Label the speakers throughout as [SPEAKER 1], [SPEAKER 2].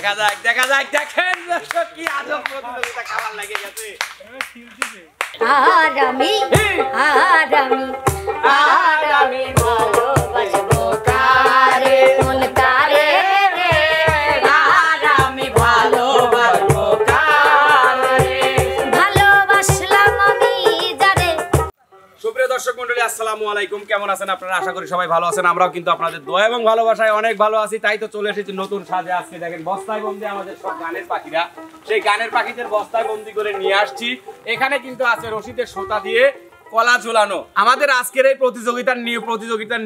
[SPEAKER 1] দেখা যাক দেখেন কি আজব প্রতিযোগিতা খাবার লাগে গেছে।
[SPEAKER 2] আর আমি ভালোবাসবো কারে মন কারে রে, আর আমি ভালোবাসবো কারে, ভালোবাসলাম আমি যারে।
[SPEAKER 1] সুপ্রিয় দর্শক মণ্ডলী, আসসালামু আলাইকুম। কেমন আছেন আপনারা? আশা করি সবাই ভালো আছেন। আমরাও কিন্তু আপনাদের দোয়া এবং ভালোবাসায় অনেক ভালো আছি। তাই তো চলে এসেছি নতুন সাজে। আজকে দেখেন বস্তায় বন্দি আমাদের সব গানের পাখিরা, সেই গানের পাখিদের বস্তায় বন্দি করে নিয়ে আসছি। এখানে কিন্তু আছে রশিদের সুতা দিয়ে কলা ঝুলানো। আমাদের আজকের এই প্রতিযোগিতার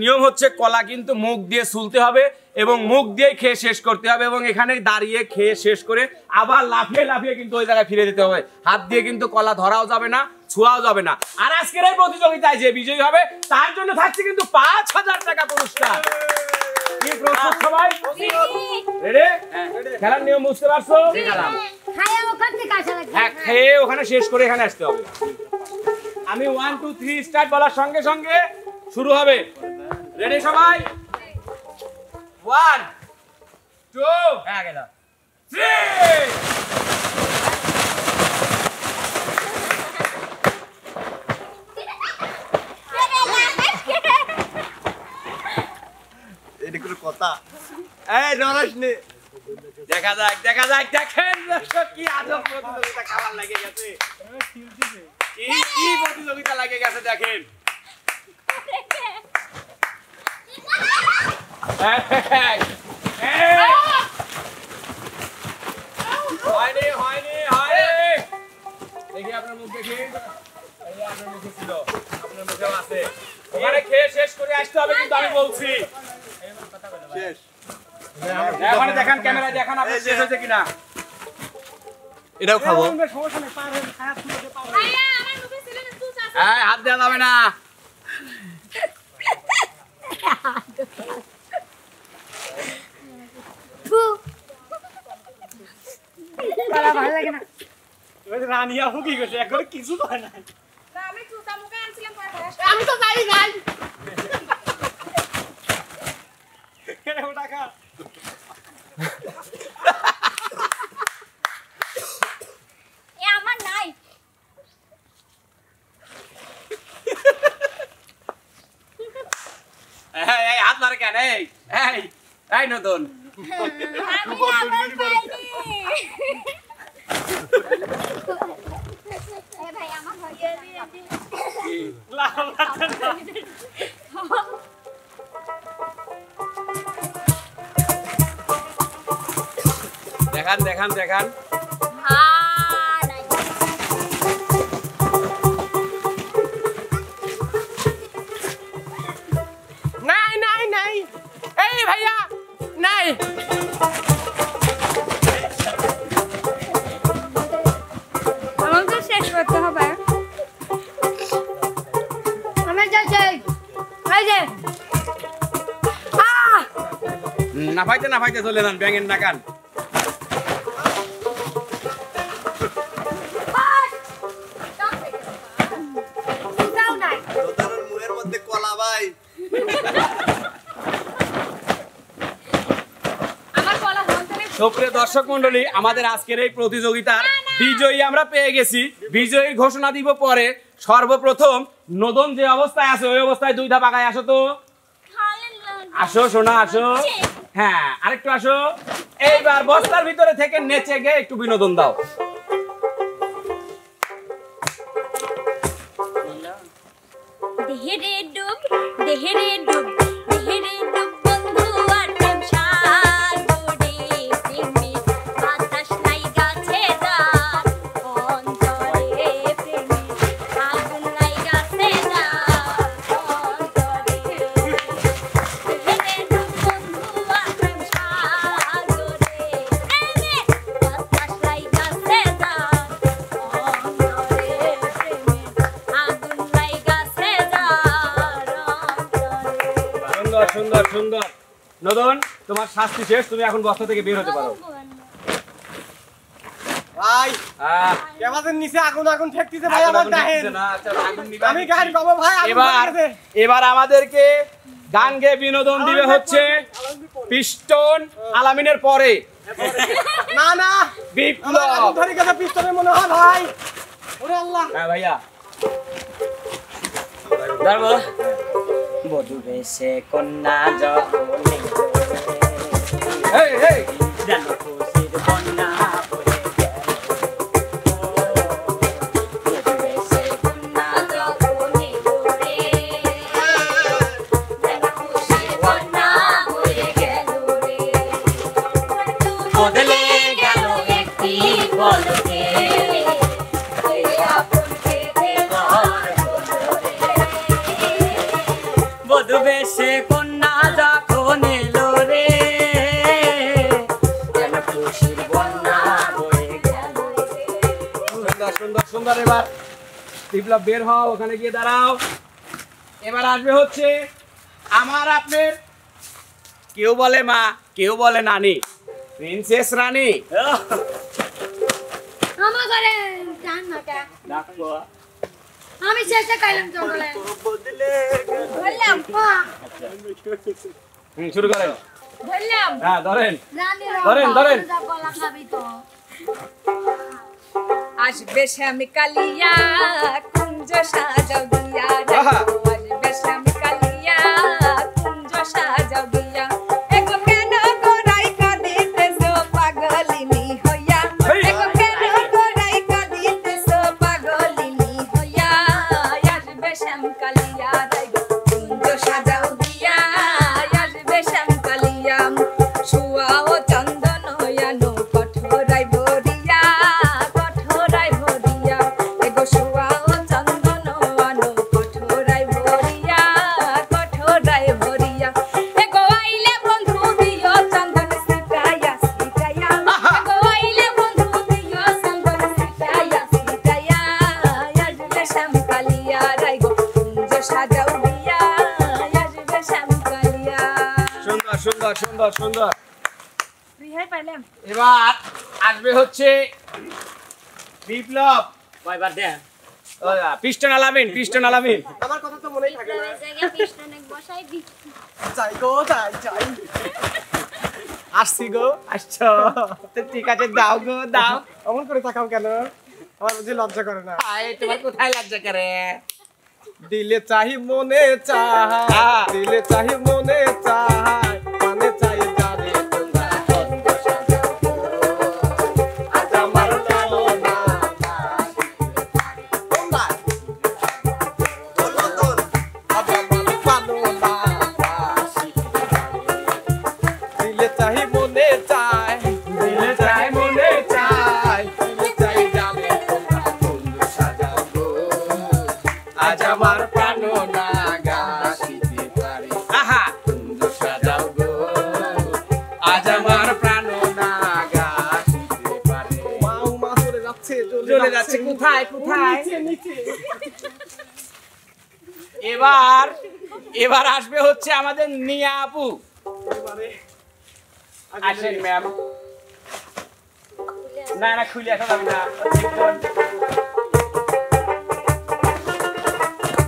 [SPEAKER 1] নিয়ম হচ্ছে কলা কিন্তু মুখ দিয়ে ছুলতে হবে এবং মুখ দিয়ে খেয়ে শেষ করতে হবে, এবং এখানে দাঁড়িয়ে খেয়ে শেষ করে আবার লাফিয়ে কিন্তু ওই জায়গায় ফিরে যেতে হবে। হাত দিয়ে কিন্তু কলা ধরাও যাবে না, ছোঁয়াও যাবে না। আর আজকের এই প্রতিযোগিতায় যে বিজয়ী হবে তার জন্য থাকছে কিন্তু ৫,০০০ টাকা পুরস্কার। কি প্রস্তুত সবাই? রেডি? খেলার নিয়ম বুঝতে পারছো? হ্যাঁ, খেয়ে ওখানে শেষ করে এখানে আসতে হবে। আমি 1 2 3 স্টার্ট বলার সঙ্গে সঙ্গে শুরু হবে। রেডি সবাই? 1 2 3।
[SPEAKER 3] এটা কোনো কথা? এই নরাস নে।
[SPEAKER 1] দেখা যাক দেখেন কি আজব প্রতিযোগিতা খাবার লাগে গেছে। কি প্রতিযোগিতা লাগে গেছে দেখেন। হয়নি। দেখি আপনার মুখ দেখি। আপনার মুখে ছিল, আপনার মুখেও আছে। ওখানে খেয়ে শেষ করে আসতে হবে কিন্তু আমি বলছি।
[SPEAKER 3] শেষ।
[SPEAKER 1] ওখানে দেখান, ক্যামেরায় দেখান আপনার শেষ হয়েছে কিনা।
[SPEAKER 3] এটাও খাবো।
[SPEAKER 1] হাত দেওয়া যাবে না।
[SPEAKER 2] ভালো লাগে না।
[SPEAKER 4] রানিয়া হুকি গেছে, এখন কিছু হয় না।
[SPEAKER 2] আমি তো জানি না।
[SPEAKER 4] টাকা
[SPEAKER 2] আমার নাই।
[SPEAKER 1] হাত মারে কেন? এই নতুন দেখান। নাই। এই ভাইয়া নাই।
[SPEAKER 2] আমাকে শেষ করতে হবে। আমি যাচ্ছি। এই যে
[SPEAKER 1] না ফাইতে চলে যান, ব্যাঙের নাকান।
[SPEAKER 3] তোদের মুখের মধ্যে কলা ভাই।
[SPEAKER 1] সুপ্রিয় দর্শক মণ্ডলী, আমাদের আজকের এই প্রতিযোগিতার বিজয়ী আমরা পেয়ে গেছি। বিজয়ীর ঘোষণা দিব পরে। সর্বপ্রথম নদন যে অবস্থায় আছে ওই অবস্থায় 2 ধাপ আগায় আসো তো। আসো সোনা, আসো। হ্যাঁ, আরেকটু আসো। এইবার বস্তার ভিতরে থেকে নেচে গিয়ে একটু বিনোদন দাও।
[SPEAKER 2] দেহেরে ডুব বন্ধু আর প্রেম সাগরে, প্রেমে বাতাস নাই গাছে যার অন্তরে, প্রেমে আগুন নাই গাছে যার অন্তরে। দেহেরে ডুব বন্ধু আর প্রেম সাগরে, প্রেমে বাতাস নাই গাছে যার অন্তরে, প্রেমে আগুন নাই গাছে যার অন্তরে।
[SPEAKER 1] সুন্দর। নদন, তোমার শাস্তি শেষ, তুমি এখন বস্তা থেকে বের হতে পারো।
[SPEAKER 4] ভাই কেমন নিচে আগুন ঠেকতেছে ভাই, আমার দেখেন। আমি গান গাবো ভাই।
[SPEAKER 1] এবার আমাদেরকে গান গেয়ে বিনোদন দিবে হচ্ছে পিস্টন আলামিনের পরে
[SPEAKER 4] না না
[SPEAKER 1] বিপ্লব
[SPEAKER 4] আমার ধরে গেছে পিস্তলের মনে হয় ভাই ওরে আল্লাহ
[SPEAKER 1] হ্যাঁ ভাইয়া
[SPEAKER 5] ধরবো বধূ বেশে কন্যা যখন
[SPEAKER 1] এই এই
[SPEAKER 5] যেন খুশির বন্যা বয়ে গেল। বধূ বেশে কন্যা
[SPEAKER 2] যখন এলো রে যেন খুশির বন্যা বয়ে গেল রে
[SPEAKER 5] বদলে গেল একটি বলকে বধূ বেশে কন্যা যখন এলো রে যেন খুশির বন্যা বয়ে গেল।
[SPEAKER 1] সুন্দর সুন্দর সুন্দর এবার বিপ্লব বের হও ওখানে গিয়ে দাঁড়াও এবার আসবে হচ্ছে আমার আপনার কেউ বলে মা কেউ বলে নানি প্রিন্সেস রানী
[SPEAKER 2] আমার ঘরে জান না কে
[SPEAKER 1] ডাকবো
[SPEAKER 2] আমি চেষ্টা করলাম জঙ্গলে বললাম
[SPEAKER 1] শুরু করেন
[SPEAKER 2] বললাম
[SPEAKER 1] হ্যাঁ ধরেন
[SPEAKER 2] রানীর
[SPEAKER 1] ধরেন, ধরেন।
[SPEAKER 2] গলা খাবি তো
[SPEAKER 6] আসবে শ্যামি কালিয়া কুঞ্জ সাজাও দিয়া
[SPEAKER 1] আহা।
[SPEAKER 6] আসবে শ্যামি কালিয়া কুঞ্জ সাজাও দিয়া এগো কেন গোরাই কাঁদিতেছো পাগলিনী হইয়া
[SPEAKER 1] হেই।
[SPEAKER 6] এগো কেন গোরাই কাঁদিতেছো পাগলিনী হইয়া আসবে শ্যামি কালিয়া কুঞ্জ সাজাও দিয়া আসবে শ্যামি কালিয়া শুয়াও চন্দন হইয়ানো কঠোরাই ভরিয়া কঠোরাই ভরিয়া এগো শুয়াও চন্দন আনো কঠোরাই ভরিয়া কঠোরাই ভরিয়া এগো আইলে বন্ধু দিও চন্দন সিটাইয়া সিটাইয়া এগো আইলে বন্ধু দিও চন্দন সিটাইয়া সিটাইয়া আসবে শ্যামকালিয়া রাইগো কুঞ্জ সাজাও দিয়া আসবে শ্যামকালিয়া
[SPEAKER 1] সুন্দর সুন্দর সুন্দর সুন্দর
[SPEAKER 6] রিহাই পাইলাম
[SPEAKER 1] এবার আসবে হচ্ছে বিপ্লব
[SPEAKER 5] কয়বার দেন
[SPEAKER 1] পিস্টন আলামিন পিস্টন আলামিন
[SPEAKER 4] আমার কথা তো মনেই থাকে না
[SPEAKER 2] জায়গায় পিস্টন এক বসাই দি
[SPEAKER 4] যাই গো যাই যাই আসছি গো
[SPEAKER 1] আসছো তো ঠিক আছে দাও গো দাও
[SPEAKER 4] অমন করে তাকাও কেন আমার বুঝি লজ্জা করে না
[SPEAKER 1] আয় তোমার কোথায় লজ্জা করে
[SPEAKER 4] দিলে চাহি মনে চায় দিলে চাহি মনে চায় মানে চাই যাবে তোমরা আজ আমার জানো না তোমরা আজ আমার জানো না দিলে চাহি মনে চায় দিলে চাহি মনে চায় দিলে চাই যাবে তোমরা বন্ধু সাজাও গো আজ আমার প্রাণ না গাছিতে পারে
[SPEAKER 1] আহা
[SPEAKER 4] বন্ধু সাজাও গো আজ আমার প্রাণ না গাছিতে পারে মাও মা চলে যাচ্ছে
[SPEAKER 1] চলে যাচ্ছে কোথায় কোথায়
[SPEAKER 4] নিচে নিচে
[SPEAKER 1] এবার এবার আসবে হচ্ছে আমাদের নিয়া আপু
[SPEAKER 4] এবারে
[SPEAKER 1] আসেন ম্যাম না না খুলে আসা যাবে না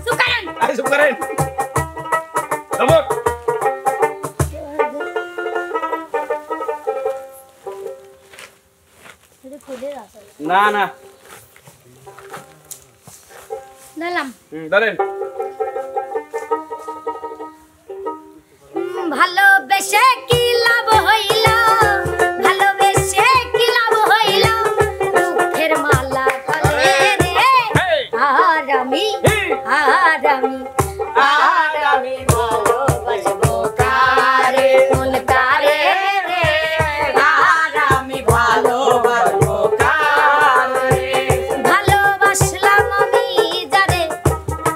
[SPEAKER 2] সুকারন
[SPEAKER 1] আরে চুপ করেন ধমক
[SPEAKER 2] এটা খুলে রাখো
[SPEAKER 1] না না
[SPEAKER 2] দিলাম
[SPEAKER 1] ধরেন
[SPEAKER 2] ভালোবেসে কি লাভ হইল ভালোবেসে কি লাভ হইল দুঃখের মালা গলে রে
[SPEAKER 1] হেই
[SPEAKER 2] আর আমি
[SPEAKER 1] হেই
[SPEAKER 2] আর আমি
[SPEAKER 1] আর আমি
[SPEAKER 2] ভালোবাসবো কারে মন কারে রে আর আমি
[SPEAKER 1] ভালোবাসবো কারে
[SPEAKER 2] ভালোবাসলাম আমি যারে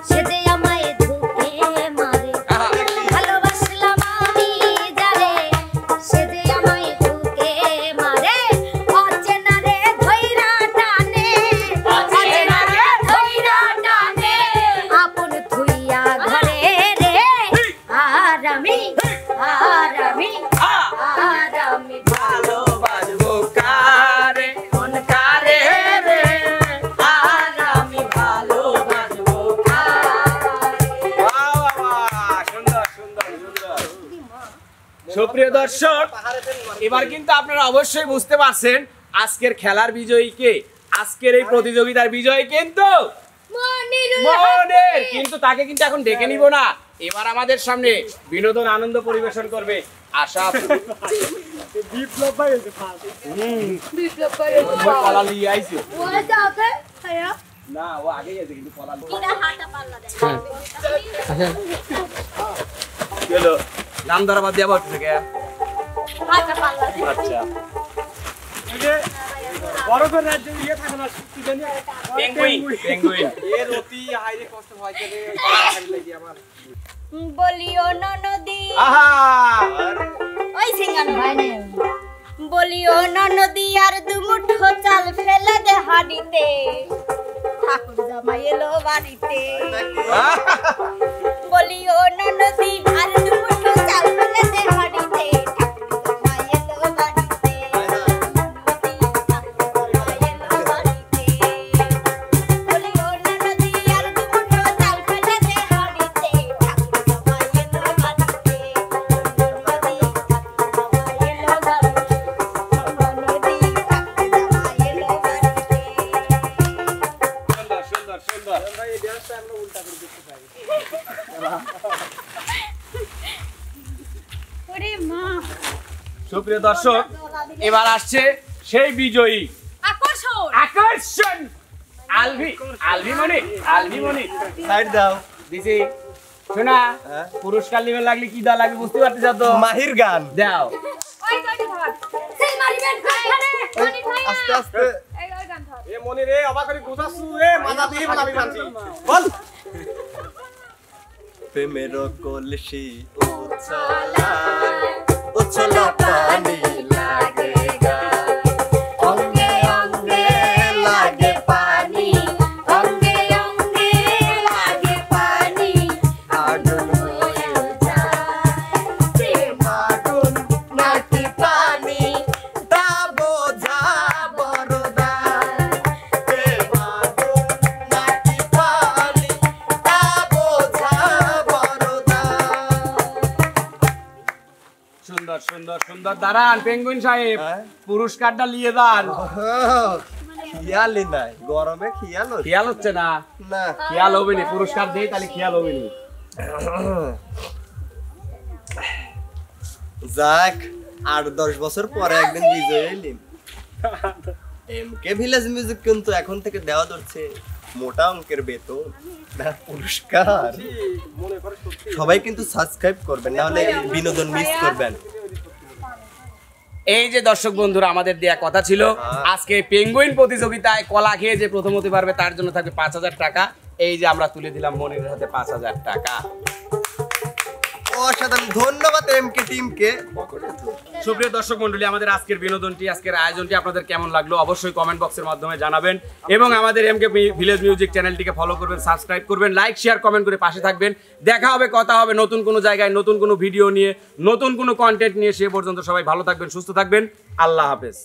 [SPEAKER 2] সে যে আমায় ধুকে মারে ভালোবাসলাম আমি যারে সে যে আমায় ধুকে মারে অচেনা রে ধইরা টানে অচেনা রে ধইরা টানে আপন থুইয়া ঘরে রে আর আমি
[SPEAKER 1] ভালোবাসবো কারে কোন কারে রে আর আমি ভালোবাসবো কারে বাহ বাহ বাহ সুন্দর সুন্দর সুন্দর সুপ্রিয় দর্শক, এবার কিন্তু আপনারা অবশ্যই বুঝতে পারছেন আজকের খেলার বিজয়ী কে। আজকের এই প্রতিযোগিতার বিজয়ী কিন্তু মনির, কিন্তু তাকে কিন্তু এখন ডেকে নিব না। এবার আমাদের সামনে বিনোদন আনন্দ পরিবেশন করবে আশা।
[SPEAKER 6] বিপ্লব করে
[SPEAKER 1] কলা নিয়ে আইছে
[SPEAKER 6] ওই যাবে ভাইয়া
[SPEAKER 1] না, ও আগে গেছে কিন্তু কলা
[SPEAKER 2] কিনা হাঁটা পাল্লা দেয়
[SPEAKER 1] গেল। নাম ধরা বাদ দিয়া বলতে থেকে।
[SPEAKER 2] হাঁটা পাল্লা দেয়
[SPEAKER 1] আচ্ছা,
[SPEAKER 4] বড় করে রাজ্যে ইয়ে থাকে না সত্যি জানি
[SPEAKER 1] পেঙ্গুইন পেঙ্গুইন।
[SPEAKER 4] এর অতি হাইরে কষ্ট হয় যে লাগি আমার
[SPEAKER 6] বলিও ননদী
[SPEAKER 1] আহা,
[SPEAKER 6] ওই সিঙ্গানো ভাই নে বলিও ননদী আর দুমুঠো চাল ফেলে দে হাড়িতে ঠাকুর জামাই এলো বাড়িতে বলিও ননদী আর দুমুঠো চাল ফেলে দে হাড়িতে ঠাকুর জামাই এলো বাড়িতে বলিও ননদী আর দুমুঠো চাল ফেলে দে হাড়িতে ঠাকুর জামাই এলো বাড়িতে
[SPEAKER 1] সুন্দর সুন্দর সুন্দর।
[SPEAKER 4] ভাই এই ডান্সটা আমরা উল্টা করে দিতে পারি
[SPEAKER 6] ওরে মা
[SPEAKER 1] সুপ্রিয় দর্শক, এবার আসছে সেই বিজয়ী
[SPEAKER 6] আকর্ষণ
[SPEAKER 1] আকর্ষণ আলভি। আলভি মনি, আলভি মনি
[SPEAKER 3] সাইড দাও।
[SPEAKER 1] দিছি। শোনা,
[SPEAKER 3] হ্যাঁ?
[SPEAKER 1] পুরস্কার নিবে লাগলে কি দেওয়া লাগবে বুঝতে পারতেছ তো?
[SPEAKER 3] মাহির গান।
[SPEAKER 1] দাও।
[SPEAKER 6] ওই গান ধর সেই মারিবেন খানে মানি ভাই
[SPEAKER 3] আস্তে আস্তে
[SPEAKER 6] এই ওই গান ধর
[SPEAKER 4] এ মনি রে অবাক করে গোছাছু রে মাথা দিয়ে মাথা বিমানছি বল
[SPEAKER 3] প্রেমের কলসি উছলায় উছলা পানি লাগে গায়। অঙ্গে অঙ্গে লাগে পানি,
[SPEAKER 6] অঙ্গে অঙ্গে লাগে পানি
[SPEAKER 3] আগুন হয়ে যায়। প্রেম আগুন নাকি পানি, তা বোঝা বড় দায়। প্রেম আগুন নাকি পানি, তা বোঝা বড় দায়।
[SPEAKER 1] সুন্দর সুন্দর সুন্দর। দাঁড়ান পেঙ্গুইন সাহেব,
[SPEAKER 3] হ্যাঁ?
[SPEAKER 1] পুরস্কারটা নিয়ে যান।
[SPEAKER 3] খেয়ালই নাই, গরমে খেয়াল হচ্ছে
[SPEAKER 1] খেয়াল হচ্ছে না?
[SPEAKER 3] না।
[SPEAKER 1] খেয়াল হবে না, পুরস্কার দেই তাহলে খেয়াল হবে না।
[SPEAKER 3] যাক, 8-10 বছর পরে একদিন বিজয় হইলাম। এমকে ভিলেজ মিউজিক কিন্তু এখন থেকে দেওয়া ধরছে মোটা অঙ্কের বেতন না পুরস্কার।
[SPEAKER 4] মনে করে সত্যি
[SPEAKER 3] সবাই কিন্তু সাবস্ক্রাইব করবেন, না হলে বিনোদন মিস করবেন।
[SPEAKER 1] এই যে দর্শক বন্ধুরা, আমাদের দেয়া কথা ছিল আজকে পেঙ্গুইন প্রতিযোগিতায় কলা খেয়ে যে প্রথম হতে পারবে তার জন্য থাকবে 5000 টাকা। এই যে আমরা তুলে দিলাম মনিরের হাতে 5000 টাকা।
[SPEAKER 3] অসাধারণ, ধন্যবাদ এমকে টিমকে।
[SPEAKER 1] সুপ্রিয় দর্শক মন্ডলী, আমাদের আজকের বিনোদনটি, আজকের আয়োজনটি আপনাদের কেমন লাগলো অবশ্যই কমেন্ট বক্সের মাধ্যমে জানাবেন এবং আমাদের এমকে ভিলেজ মিউজিক চ্যানেলটিকে ফলো করবেন, সাবস্ক্রাইব করবেন, লাইক শেয়ার কমেন্ট করে পাশে থাকবেন। দেখা হবে, কথা হবে নতুন কোনো জায়গায়, নতুন কোনো ভিডিও নিয়ে, নতুন কোনো কন্টেন্ট নিয়ে। সে পর্যন্ত সবাই ভালো থাকবেন, সুস্থ থাকবেন। আল্লাহ হাফেজ।